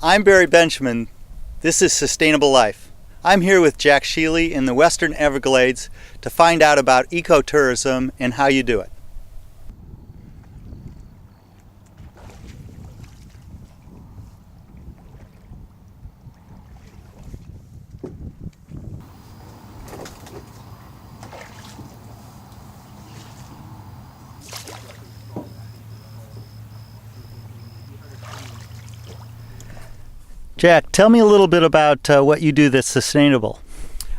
I'm Barry Benjamin. This is Sustainable Life. I'm here with Jack Shealy in the Western Everglades to find out about ecotourism and how you do it. Jack, tell me a little bit about what you do that's sustainable.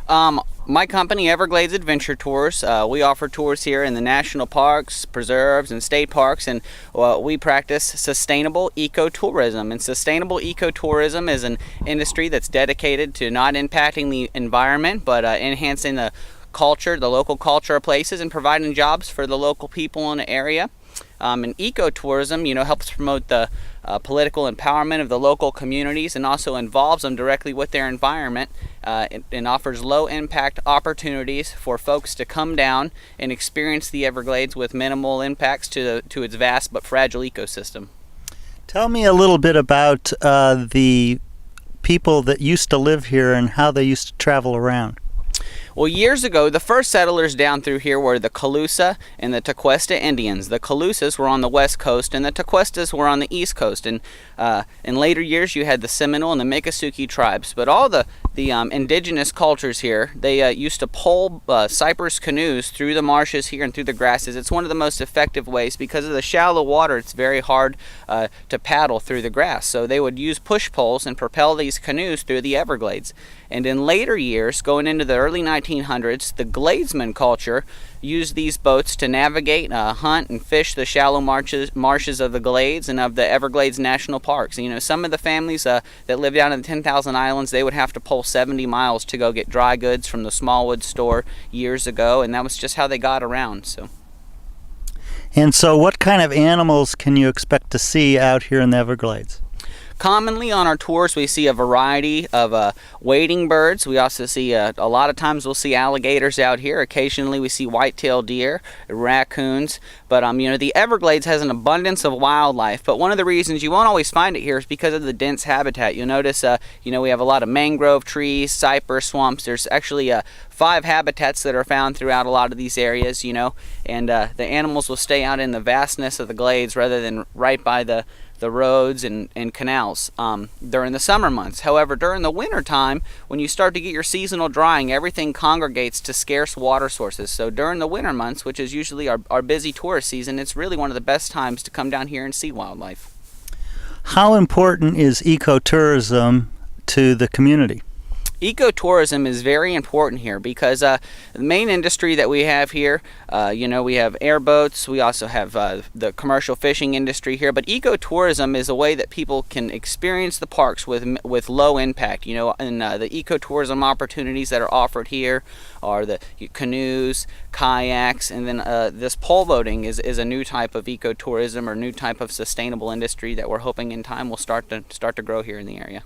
My company, Everglades Adventure Tours, we offer tours here in the national parks, preserves, and state parks, and we practice sustainable ecotourism. And sustainable ecotourism is an industry that's dedicated to not impacting the environment, but enhancing the culture, the local culture of places, and providing jobs for the local people in the area. And ecotourism, helps promote the political empowerment of the local communities and also involves them directly with their environment and offers low-impact opportunities for folks to come down and experience the Everglades with minimal impacts to its vast but fragile ecosystem. Tell me a little bit about the people that used to live here and how they used to travel around. Well, years ago, the first settlers down through here were the Calusa and the Tequesta Indians. The Calusas were on the west coast, and the Tequestas were on the east coast. And in later years, you had the Seminole and the Miccosukee tribes. But all the indigenous cultures here, they used to pole cypress canoes through the marshes here and through the grasses. It's one of the most effective ways because of the shallow water. It's very hard to paddle through the grass. So they would use push poles and propel these canoes through the Everglades. And in later years, going into the early 1900s, the Gladesman culture used these boats to navigate, hunt, and fish the shallow marshes of the Glades and of the Everglades National Parks. Some of the families that lived down in the 10,000 Islands, they would have to pull 70 miles to go get dry goods from the Smallwood store years ago, and that was just how they got around. And so what kind of animals can you expect to see out here in the Everglades? Commonly on our tours, we see a variety of wading birds. We also see, a lot of times we'll see alligators out here. Occasionally we see white-tailed deer, raccoons. But, the Everglades has an abundance of wildlife. But one of the reasons you won't always find it here is because of the dense habitat. You'll notice, we have a lot of mangrove trees, cypress swamps. There's actually 5 habitats that are found throughout a lot of these areas, and the animals will stay out in the vastness of the glades rather than right by the roads and canals during the summer months. However, during the winter time, when you start to get your seasonal drying, everything congregates to scarce water sources. So during the winter months, which is usually our busy tourist season, it's really one of the best times to come down here and see wildlife. How important is ecotourism to the community? Ecotourism is very important here because the main industry that we have here, we have airboats, we also have the commercial fishing industry here, but ecotourism is a way that people can experience the parks with low impact, and the ecotourism opportunities that are offered here are the canoes, kayaks, and then this pole boating is a new type of ecotourism or new type of sustainable industry that we're hoping in time will start to grow here in the area.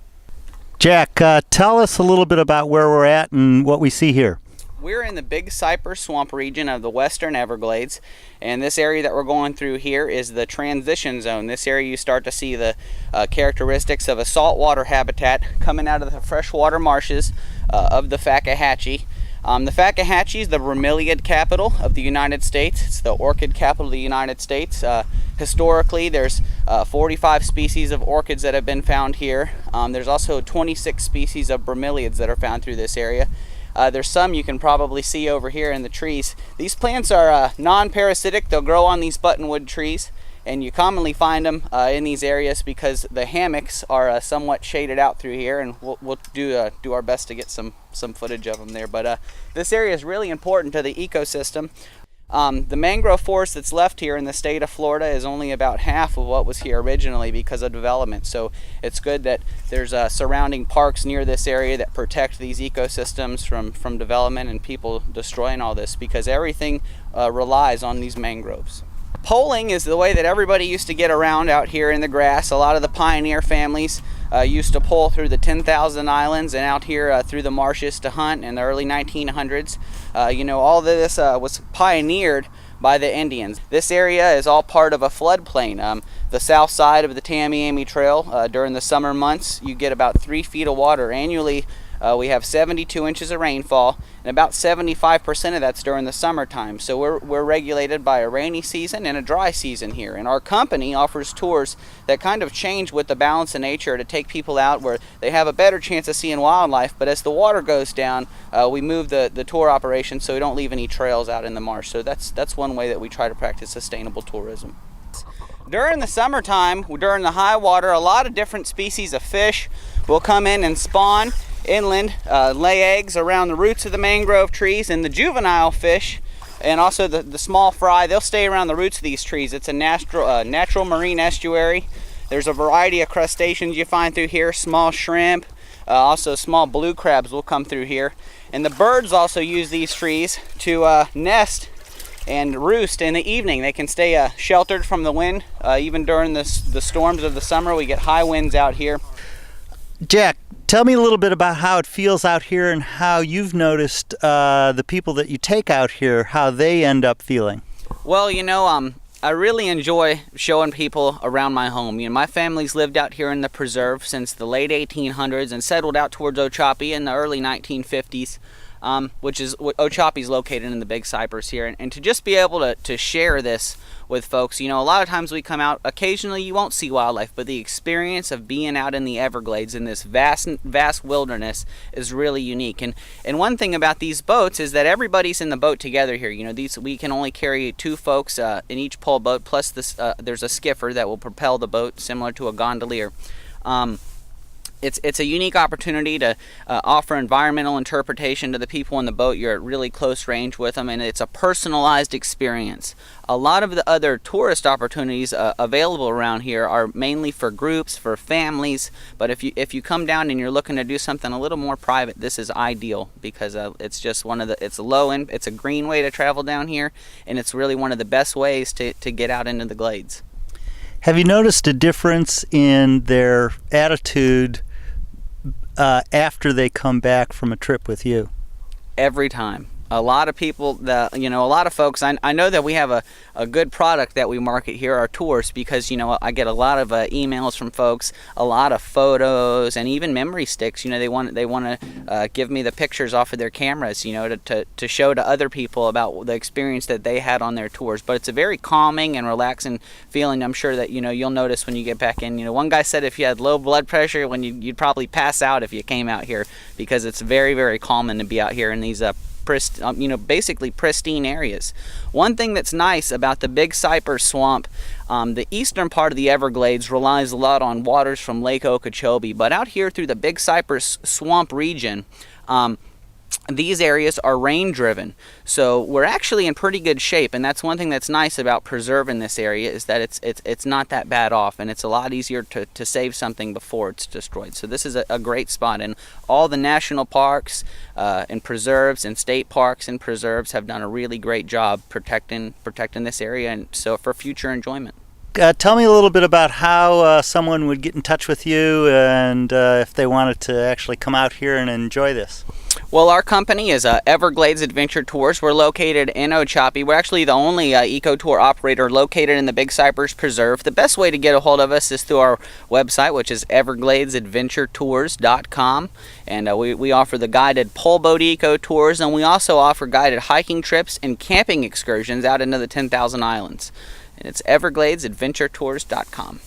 Jack, tell us a little bit about where we're at and what we see here. We're in the Big Cypress Swamp region of the Western Everglades, and this area that we're going through here is the transition zone. This area you start to see the characteristics of a saltwater habitat coming out of the freshwater marshes of the Fakahatchee. The Fakahatchee is the bromeliad capital of the United States. It's the orchid capital of the United States. Historically, there's 45 species of orchids that have been found here. There's also 26 species of bromeliads that are found through this area. There's some you can probably see over here in the trees. These plants are non-parasitic. They'll grow on these buttonwood trees, and you commonly find them in these areas because the hammocks are somewhat shaded out through here, and we'll do our best to get some footage of them there. But this area is really important to the ecosystem. The mangrove forest that's left here in the state of Florida is only about half of what was here originally because of development. So it's good that there's surrounding parks near this area that protect these ecosystems from development and people destroying all this, because everything relies on these mangroves. Poling is the way that everybody used to get around out here in the grass. A lot of the pioneer families used to pole through the 10,000 Islands and out here through the marshes to hunt in the early 1900s. All of this was pioneered by the Indians. This area is all part of a floodplain. the south side of the Tamiami Trail. During the summer months, you get about 3 feet of water. Annually, we have 72 inches of rainfall, and about 75% of that's during the summertime. So we're regulated by a rainy season and a dry season here. And our company offers tours that kind of change with the balance of nature to take people out where they have a better chance of seeing wildlife. But as the water goes down, we move the tour operation so we don't leave any trails out in the marsh. So that's one way that we try to practice sustainable tourism. During the summertime, during the high water, a lot of different species of fish will come in and spawn inland, lay eggs around the roots of the mangrove trees, and the juvenile fish and also the small fry, they'll stay around the roots of these trees. It's a natural marine estuary. There's a variety of crustaceans you find through here, small shrimp, also small blue crabs will come through here. And the birds also use these trees to nest and roost in the evening. They can stay sheltered from the wind. Even during the storms of the summer, we get high winds out here. Jack, tell me a little bit about how it feels out here and how you've noticed the people that you take out here, how they end up feeling. Well, I really enjoy showing people around my home. My family's lived out here in the preserve since the late 1800s and settled out towards Ochopee in the early 1950s. Which is Ochopee's located in the Big Cypress here, and to just be able to share this with folks. A lot of times we come out, occasionally you won't see wildlife, but the experience of being out in the Everglades in this vast wilderness is really unique. And one thing about these boats is that everybody's in the boat together here. We can only carry 2 folks in each pole boat, plus there's a skipper that will propel the boat similar to a gondolier. It's a unique opportunity to offer environmental interpretation to the people in the boat. You're at really close range with them, and it's a personalized experience. A lot of the other tourist opportunities available around here are mainly for groups, for families, but if you come down and you're looking to do something a little more private, this is ideal because it's just it's low end, it's a green way to travel down here, and it's really one of the best ways to get out into the glades. Have you noticed a difference in their attitude after they come back from a trip with you? Every time. A lot of people, a lot of folks, I know that we have a good product that we market here, our tours, because, I get a lot of emails from folks, a lot of photos, and even memory sticks. They want to give me the pictures off of their cameras, to show to other people about the experience that they had on their tours. But it's a very calming and relaxing feeling. I'm sure that, you'll notice when you get back in. One guy said if you had low blood pressure, you'd probably pass out if you came out here, because it's very, very calming to be out here in these basically pristine areas. One thing that's nice about the Big Cypress Swamp, the eastern part of the Everglades relies a lot on waters from Lake Okeechobee, but out here through the Big Cypress Swamp region, these areas are rain driven, so we're actually in pretty good shape. And that's one thing that's nice about preserving this area, is that it's not that bad off, and it's a lot easier to save something before it's destroyed. So this is a great spot, and all the national parks and preserves and state parks and preserves have done a really great job protecting this area, and so for future enjoyment. Tell me a little bit about how someone would get in touch with you, and if they wanted to actually come out here and enjoy this. Well, our company is Everglades Adventure Tours. We're located in Ochopee. We're actually the only eco tour operator located in the Big Cypress Preserve. The best way to get a hold of us is through our website, which is evergladesadventuretours.com. And we offer the guided pole boat eco tours, and we also offer guided hiking trips and camping excursions out into the 10,000 islands. And it's evergladesadventuretours.com.